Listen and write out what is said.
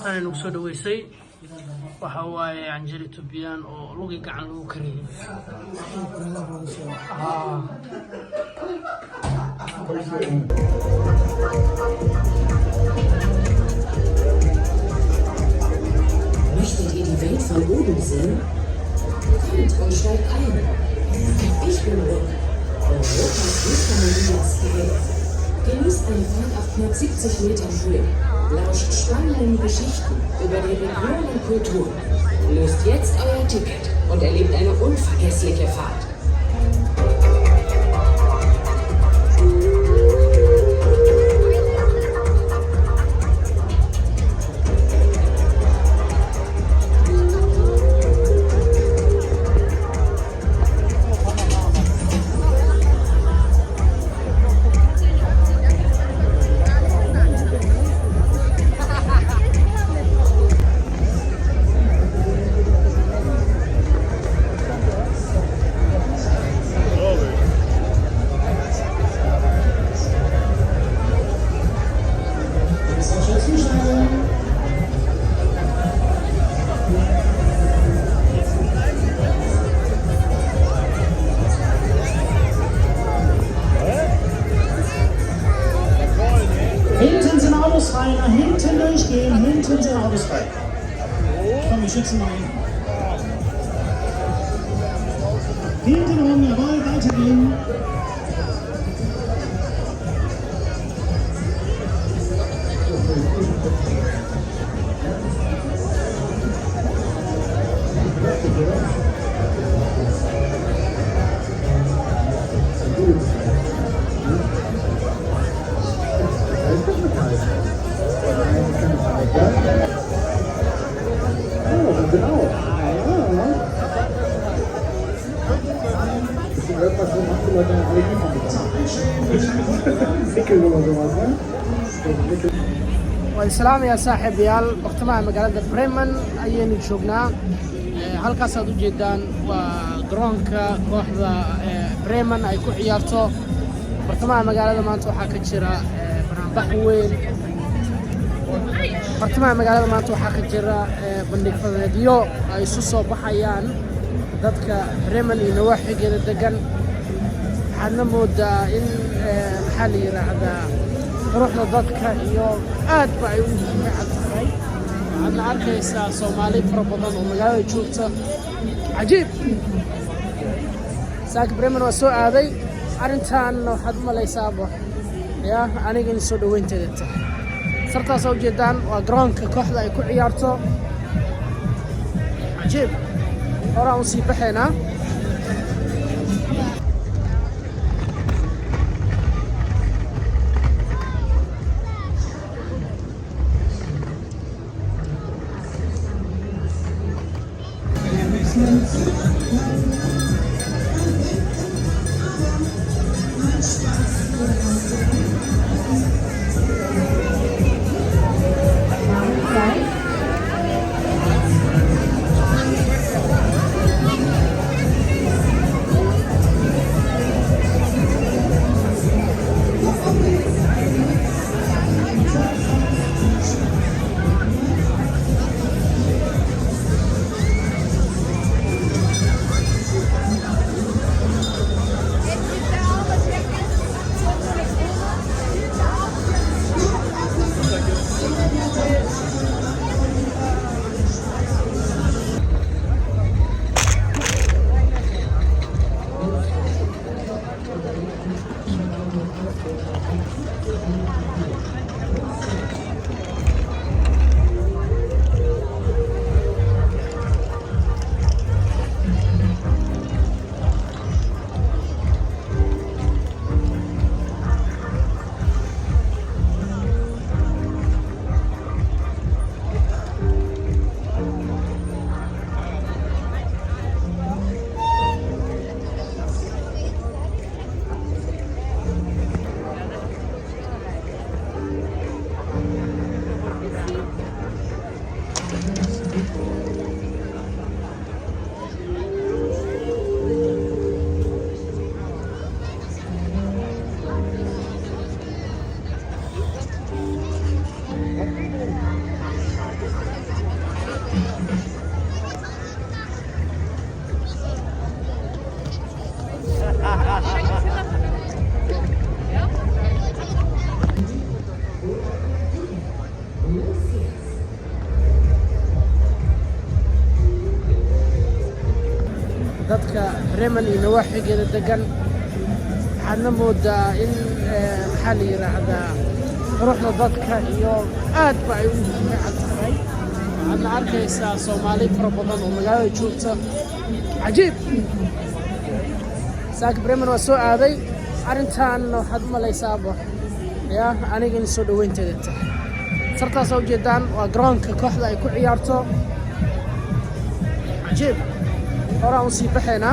halkan inuu soo dhaweysay waxa waaye Anjeli Tubiyan oo lugi gacan lagu kariyay Möchtet ihr die Welt von oben sehen? Kommt und steigt ein. Ich bin Rick, Europas größter Mobility. Genießt eine Fahrt auf knapp 70 Metern Höhe. Lauscht spannenden Geschichten über die Region und Kultur. Löst jetzt euer Ticket und erlebt eine unvergessliche Fahrt. Hinten sind Autos rein, nach hinten durchgehen, hinten sind Autos frei. Komm, wir schützen mal hin. Hinten rum, jawohl, weitergehen. والسلام يا صاحب يال وقتما مقالة بريمن أيين جوجنا halkaas aad u jeedaan waa garoonka kooxda Bremen ay ku ciyaarto bartamaha magaalada maanta waxaa ka jira barnaamij weyn bartamaha magaalada maanta waxaa ka jira bandhig fadeedyo ay isu soo baxayaan dadka Bremen iyo nawaaxigeeda degan waxaadna moodaa in maxaa la yiraahdaa quruxda dadka iyo aad ba ay u fiican tahay waxaadna arkaysaa Soomaali fara badan oo magaalada joogta cajiib saak Bremen waa soo aaday arintan waxaad u malaysaa ya aniga in soo dhaweynteeda tahay sartaas oo jeedaan waa garoonka kooxda ay ku ciyaarto cajiib hore aan sii baxaynaa Bremen iyo nawaaxigeeda degan waxaadna moodaa in maxaa la yiraahdaa quruxda dadka iyo aad ba ay u fiican tahay waxaadna arkaysaa Soomaali fara badan oo magaalada joogta cajiib saaka Bremen waa soo aaday arrintan waxaad malaysaaba yaa aniga in soo dhaweynteeda tahay sartaas oo jeedaan waa garoonka kooxda ay ku ciyaarto عجيب. ورا أوصي بحنا